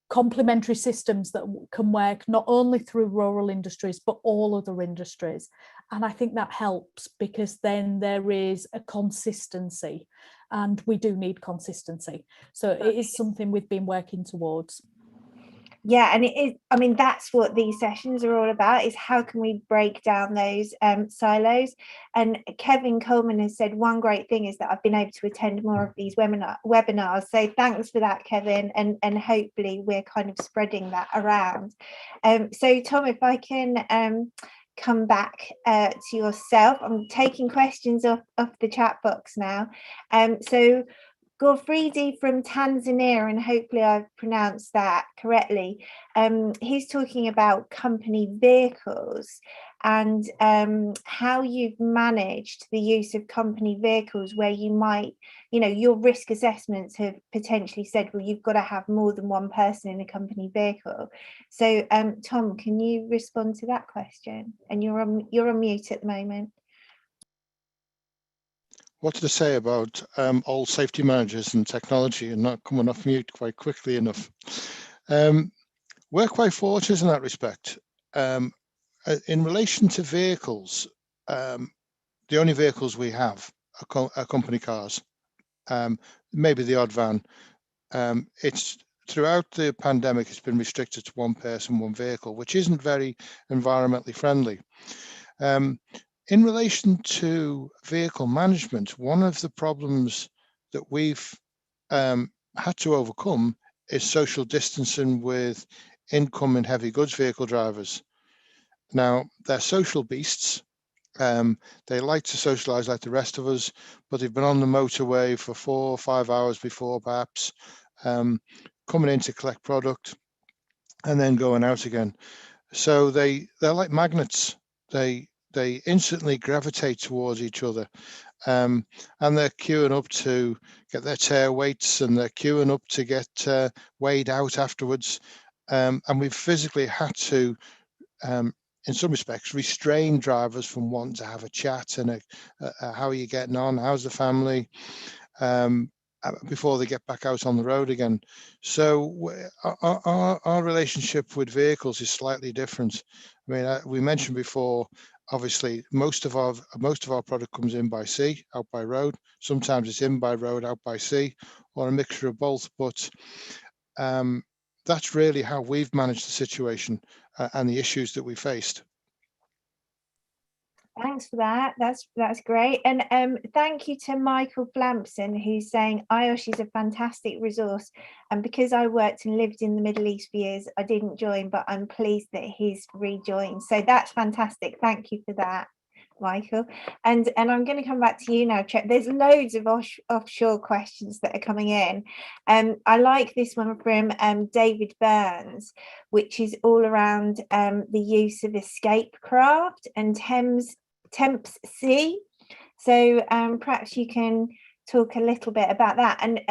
complementary systems that can work not only through rural industries but all other industries. And I think that helps, because then there is a consistency, and we do need consistency. So it is something we've been working towards. Yeah, and it is, I mean, that's what these sessions are all about, is how can we break down those silos. And Kevin Coleman has said one great thing is that I've been able to attend more of these webinars. So thanks for that, Kevin, and hopefully we're kind of spreading that around. So Tom, if I can come back to yourself, I'm taking questions off the chat box now. So Gorfridi from Tanzania, and hopefully I've pronounced that correctly, he's talking about company vehicles and how you've managed the use of company vehicles where you might, your risk assessments have potentially said, well, you've got to have more than one person in a company vehicle. So Tom, can you respond to that question? And you're on mute at the moment. What to say about old safety managers and technology and not coming off mute quite quickly enough. We're quite fortunate in that respect. In relation to vehicles, the only vehicles we have are company cars, maybe the odd van. It's throughout the pandemic, it's been restricted to one person, one vehicle, which isn't very environmentally friendly. In relation to vehicle management, one of the problems that we've had to overcome is social distancing with incoming heavy goods vehicle drivers. Now, they're social beasts. They like to socialize like the rest of us, but they've been on the motorway for 4 or 5 hours before, perhaps, coming in to collect product and then going out again. So they're like magnets. They instantly gravitate towards each other, and they're queuing up to get their tare weights, and they're queuing up to get weighed out afterwards. And we've physically had to, in some respects, restrain drivers from wanting to have a chat and how are you getting on, how's the family, before they get back out on the road again. So our relationship with vehicles is slightly different. I mean, we mentioned before, obviously, most of our product comes in by sea, out by road. Sometimes it's in by road, out by sea, or a mixture of both. But that's really how we've managed the situation and the issues that we faced. Thanks for that. That's great. And thank you to Michael Flampson, who's saying IOSH is a fantastic resource. And because I worked and lived in the Middle East for years, I didn't join, but I'm pleased that he's rejoined. So that's fantastic. Thank you for that, Michael. And I'm going to come back to you now, Trevor. There's loads of offshore questions that are coming in. I like this one from David Burns, which is all around the use of escape craft and Temps Sea. So perhaps you can talk a little bit about that. And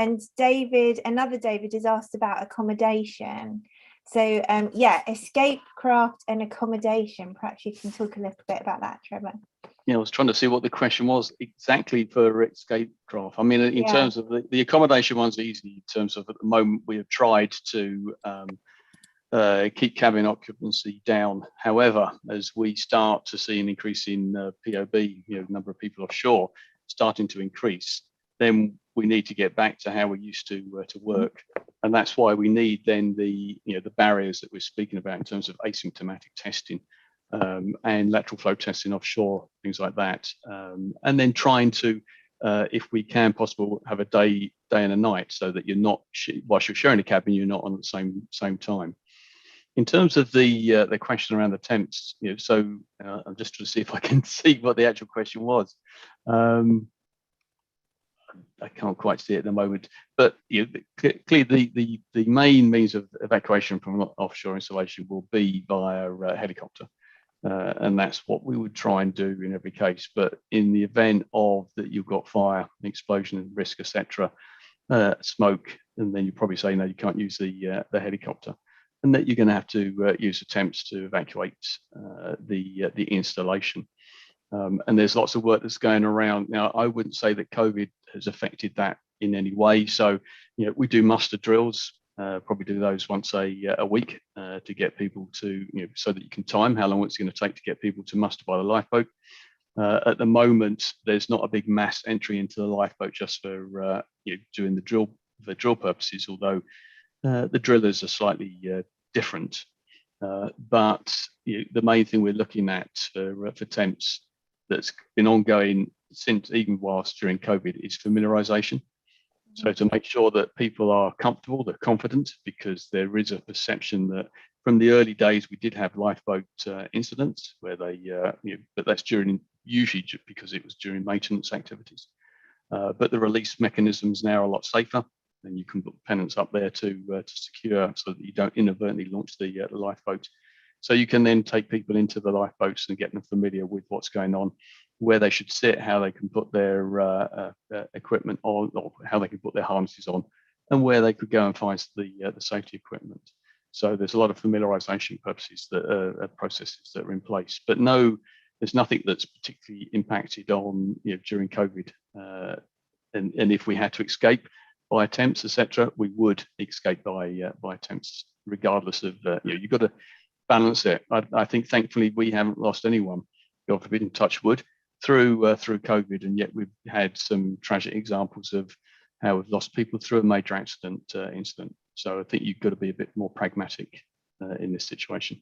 another David has asked about accommodation. So yeah, escape craft and accommodation. Perhaps you can talk a little bit about that, Trevor. Yeah, I was trying to see what the question was exactly for escape craft. I mean, in terms of the accommodation one's easy. In terms of at the moment, we have tried to keep cabin occupancy down. However, as we start to see an increase in POB, number of people offshore starting to increase, then we need to get back to how we used to work, and that's why we need then the barriers that we're speaking about in terms of asymptomatic testing and lateral flow testing offshore, things like that, and then trying to, if we can possible, have a day and a night, so that you're not, whilst you're sharing a cabin, you're not on at the same time. In terms of the question around the temps, so I'm just trying to see if I can see what the actual question was. I can't quite see it at the moment, but clearly the main means of evacuation from offshore installation will be via helicopter, and that's what we would try and do in every case. But in the event of that you've got fire, explosion, risk, etc., smoke, and then you probably say no, you can't use the helicopter, and that you're going to have to use attempts to evacuate the installation. And there's lots of work that's going around. Now, I wouldn't say that COVID has affected that in any way. So, we do muster drills, probably do those once a week to get people to, so that you can time how long it's going to take to get people to muster by the lifeboat. At the moment, there's not a big mass entry into the lifeboat just for doing the drill purposes, although the drillers are slightly different. But the main thing we're looking at for temps that's been ongoing since even whilst during COVID is familiarisation. So to make sure that people are comfortable, they're confident, because there is a perception that from the early days we did have lifeboat incidents where they, but that's usually because it was during maintenance activities. But the release mechanisms now are a lot safer, and you can put pennants up there to secure so that you don't inadvertently launch the lifeboat. So you can then take people into the lifeboats and get them familiar with what's going on, where they should sit, how they can put their equipment on, or how they can put their harnesses on, and where they could go and find the safety equipment. So there's a lot of familiarisation processes that are in place. But no, there's nothing that's particularly impacted on during COVID. And if we had to escape by attempts, etc., we would escape by attempts, regardless of you've got to balance it. I think thankfully we haven't lost anyone, God forbid, touch wood, through COVID, and yet we've had some tragic examples of how we've lost people through a major incident. So I think you've got to be a bit more pragmatic in this situation.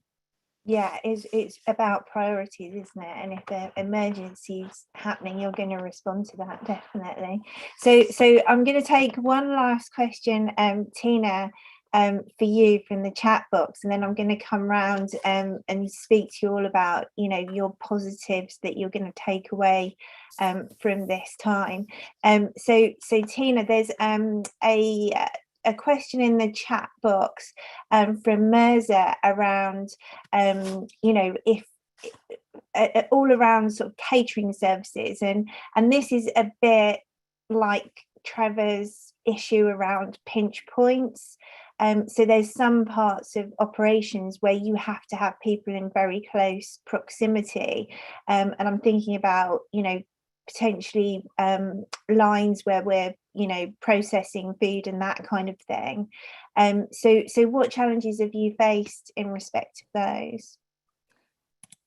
Yeah, it's about priorities, isn't it? And if the emergency's happening, you're going to respond to that, definitely. So I'm going to take one last question, Tina, for you from the chat box, and then I'm going to come round and speak to you all about your positives that you're going to take away from this time. So Tina, there's a question in the chat box from Mirza around if all around sort of catering services, and this is a bit like Trevor's issue around pinch points. So there's some parts of operations where you have to have people in very close proximity, and I'm thinking about potentially lines where we're processing food and that kind of thing. So what challenges have you faced in respect of those?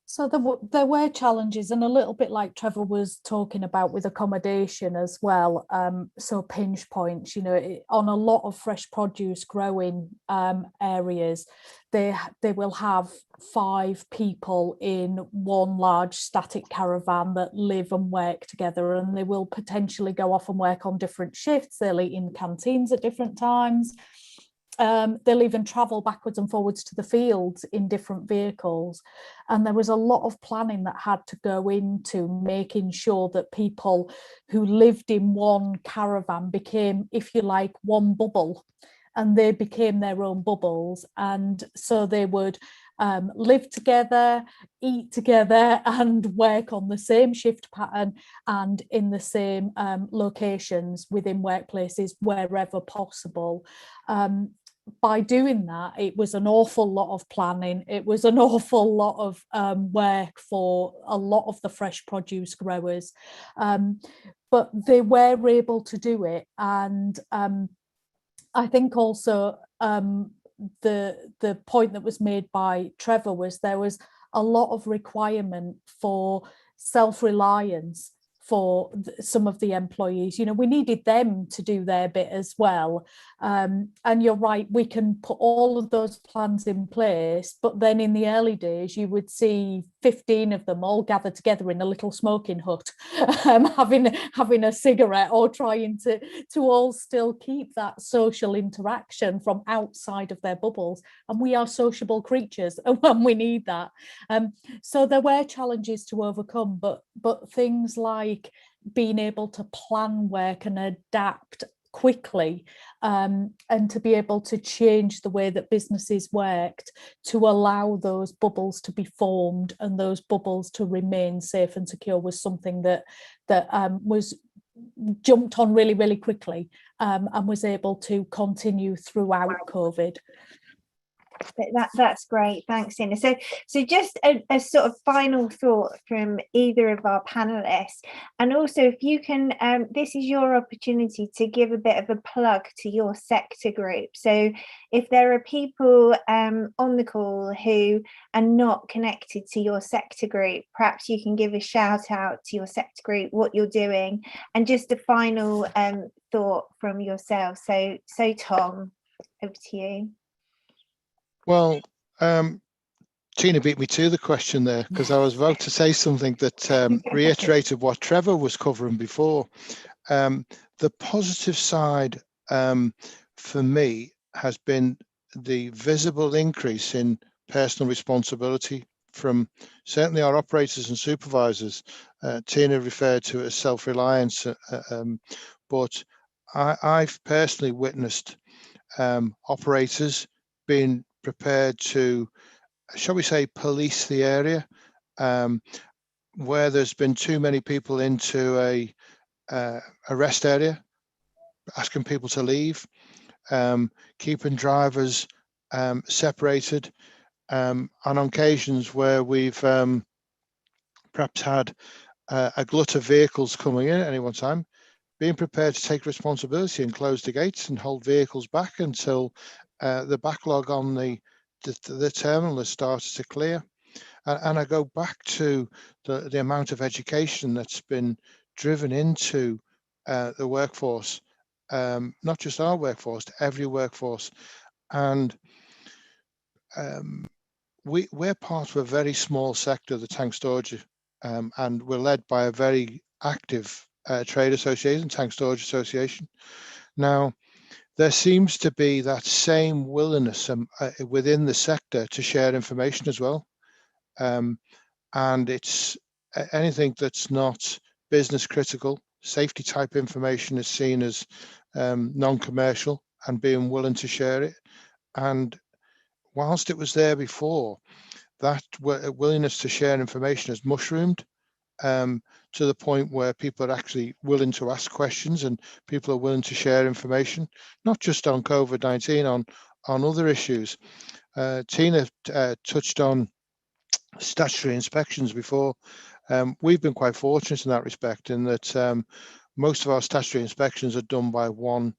So there were challenges, and a little bit like Trevor was talking about with accommodation as well. So pinch points, on a lot of fresh produce growing areas, they will have 5 people in one large static caravan that live and work together, and they will potentially go off and work on different shifts. They'll eat in canteens at different times. They'll even travel backwards and forwards to the fields in different vehicles. And there was a lot of planning that had to go into making sure that people who lived in one caravan became, if you like, one bubble, and they became their own bubbles. And so they would live together, eat together, and work on the same shift pattern and in the same locations within workplaces wherever possible. By doing that, it was an awful lot of planning. It was an awful lot of work for a lot of the fresh produce growers, but they were able to do it. And I think also the point that was made by Trevor was there was a lot of requirement for self-reliance for some of the employees. You know, we needed them to do their bit as well. And you're right, we can put all of those plans in place, but then in the early days, you would see 15 of them all gathered together in a little smoking hut, having a cigarette, or trying to all still keep that social interaction from outside of their bubbles. And we are sociable creatures, and we need that. So there were challenges to overcome, but things like being able to plan work and adapt quickly, and to be able to change the way that businesses worked to allow those bubbles to be formed and those bubbles to remain safe and secure was something that was jumped on really, really quickly, and was able to continue throughout COVID. That's great, thanks, Tina. So just a sort of final thought from either of our panelists, and also if you can, this is your opportunity to give a bit of a plug to your sector group. So if there are people on the call who are not connected to your sector group, perhaps you can give a shout out to your sector group, what you're doing, and just a final thought from yourself. So Tom, over to you. Well, Tina beat me to the question there, because I was about to say something that reiterated what Trevor was covering before. The positive side for me has been the visible increase in personal responsibility from certainly our operators and supervisors. Tina referred to it as self-reliance, but I've personally witnessed operators being prepared to, shall we say, police the area where there's been too many people into a rest area, asking people to leave, keeping drivers separated, and on occasions where we've perhaps had a glut of vehicles coming in at any one time, being prepared to take responsibility and close the gates and hold vehicles back until the backlog on the terminal has started to clear. And I go back to the amount of education that's been driven into the workforce, not just our workforce, every workforce. And we're part of a very small sector, the tank storage, and we're led by a very active trade association, Tank Storage Association. Now, there seems to be that same willingness within the sector to share information as well. And it's anything that's not business critical, safety type information is seen as non-commercial, and being willing to share it. And whilst it was there before, that willingness to share information has mushroomed to the point where people are actually willing to ask questions, and people are willing to share information, not just on COVID-19, on other issues. Tina touched on statutory inspections before. We've been quite fortunate in that respect, in that most of our statutory inspections are done by one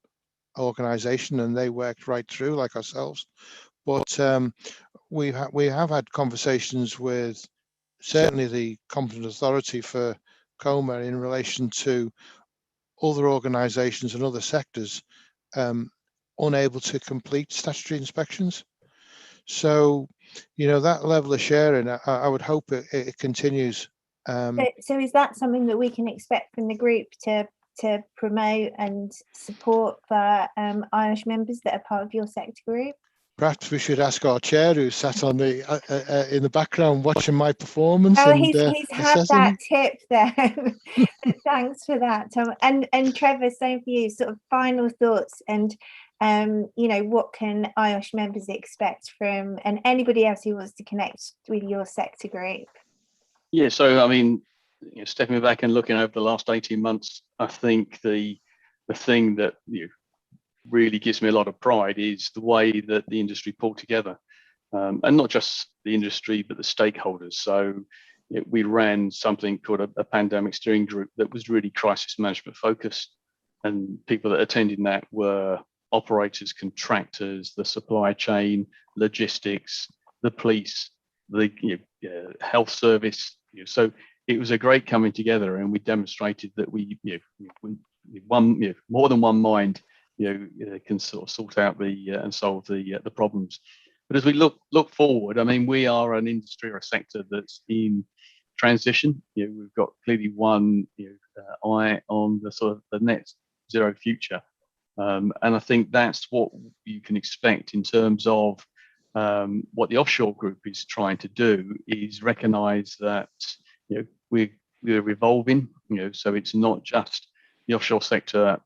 organisation, and they worked right through like ourselves. But we have had conversations with certainly the competent authority for COMA in relation to other organisations and other sectors unable to complete statutory inspections. So, you know, that level of sharing, I would hope it continues. So is that something that we can expect from the group to promote and support for Irish members that are part of your sector group? Perhaps we should ask our chair, who sat on the in the background watching my performance. Oh, and, he's had that tip there. Thanks for that, Tom. And Trevor, same for you. Sort of final thoughts, and you know, what can Irish members expect from, and anybody else who wants to connect with your sector group? Yeah, so I mean, you know, stepping back and looking over the last 18 months, I think the thing that really gives me a lot of pride is the way that the industry pulled together, and not just the industry but the stakeholders. So we ran something called a pandemic steering group that was really crisis management focused, and people that attended that were operators, contractors, the supply chain, logistics, the police, the health service. So it was a great coming together, and we demonstrated that we more than one mind can sort of sort out and solve the problems. But as we look forward, I mean, we are an industry or a sector that's in transition. We've got clearly one eye on the sort of the net zero future, and I think that's what you can expect in terms of what the offshore group is trying to do, is recognise that we're evolving. So it's not just the offshore sector,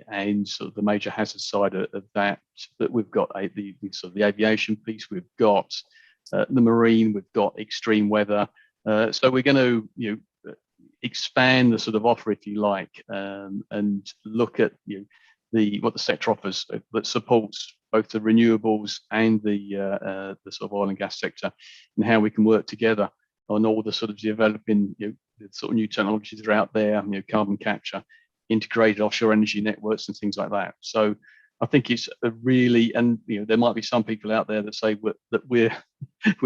and sort of the major hazard side of that, but we've got the sort of the aviation piece, we've got the marine, we've got extreme weather. So we're going to expand the sort of offer, if you like, and look at what the sector offers that supports both the renewables and the sort of oil and gas sector, and how we can work together on all the sort of developing the sort of new technologies that are out there, carbon capture, integrated offshore energy networks and things like that. So I think it's a really, and there might be some people out there that say that we're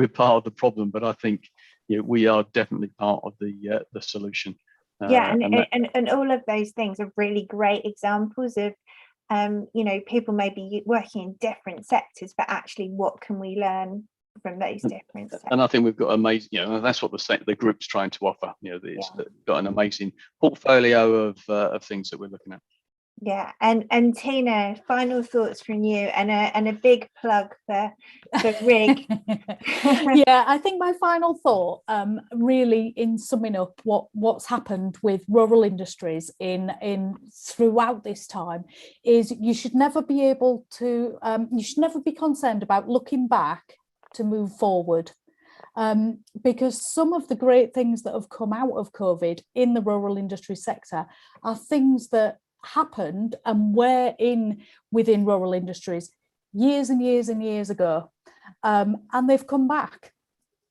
part of the problem, but I think we are definitely part of the solution. And all of those things are really great examples of people may be working in different sectors, but actually what can we learn from those different sectors? And I think we've got amazing, that's what the group's trying to offer. It's got an amazing portfolio of things that we're looking at. Yeah, and Tina, final thoughts from you, and a big plug for RIG. Yeah, I think my final thought, really in summing up what's happened with rural industries in throughout this time, is you should never be concerned about looking back to move forward. Because some of the great things that have come out of COVID in the rural industry sector are things that happened and were within rural industries years and years and years ago, and they've come back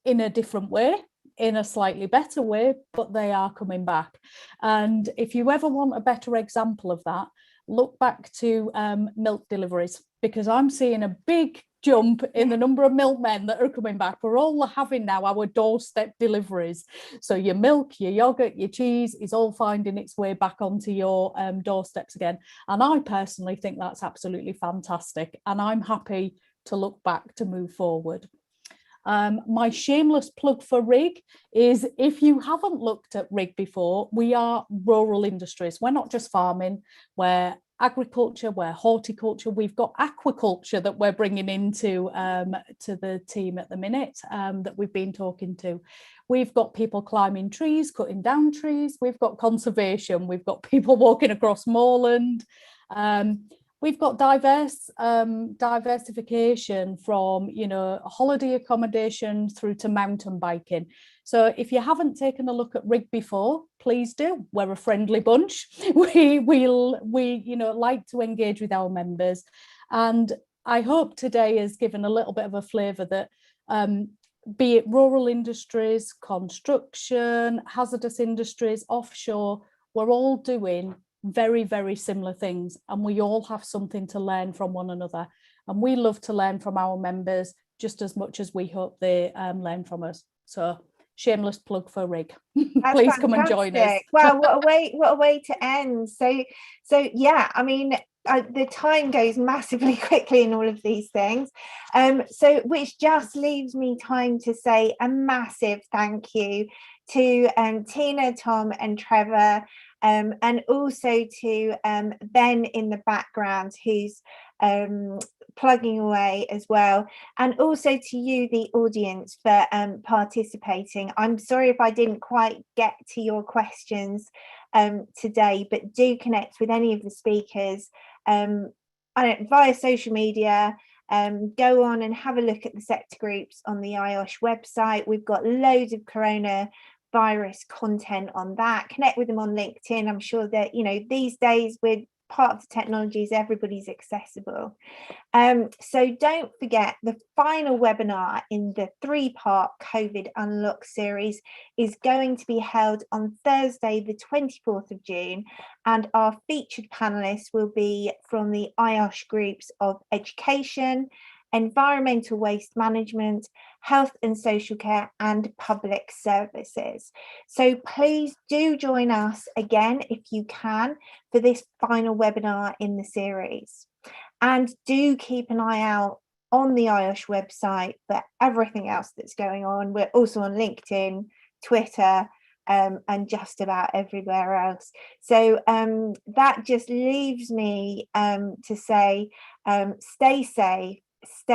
in a different way, in a slightly better way, but they are coming back. And if you ever want a better example of that, look back to milk deliveries, because I'm seeing a big jump in the number of milkmen that are coming back. We're all having now our doorstep deliveries. So your milk, your yogurt, your cheese is all finding its way back onto your doorsteps again. And I personally think that's absolutely fantastic. And I'm happy to look back to move forward. My shameless plug for RIG is, if you haven't looked at RIG before, we are rural industries. We're not just farming, we're agriculture, we're horticulture, we've got aquaculture that we're bringing into to the team at the minute, that we've been talking to. We've got people climbing trees, cutting down trees, we've got conservation, we've got people walking across moorland. We've got diversification from, holiday accommodation through to mountain biking. So if you haven't taken a look at RIG before, please do. We're a friendly bunch. We like to engage with our members. And I hope today has given a little bit of a flavour that, be it rural industries, construction, hazardous industries, offshore, we're all doing very, very similar things, and we all have something to learn from one another, and we love to learn from our members just as much as we hope they learn from us. So shameless plug for RIG. Please come and join us. Well, what a way to end. So yeah, I mean, the time goes massively quickly in all of these things, so which just leaves me time to say a massive thank you to Tina, Tom and Trevor, and also to Ben in the background, who's plugging away as well, and also to you, the audience, for participating. I'm sorry if I didn't quite get to your questions today, but do connect with any of the speakers via social media. Go on and have a look at the sector groups on the IOSH website. We've got loads of coronavirus content on that. Connect with them on LinkedIn. I'm sure that these days with part of the technology is everybody's accessible. So don't forget, the final webinar in the 3-part COVID Unlock series is going to be held on Thursday, the 24th of June, and our featured panelists will be from the IOSH groups of education, environmental waste management, health and social care, and public services. So please do join us again if you can for this final webinar in the series. And do keep an eye out on the IOSH website for everything else that's going on. We're also on LinkedIn, Twitter, and just about everywhere else. So that just leaves me to say, stay safe, stay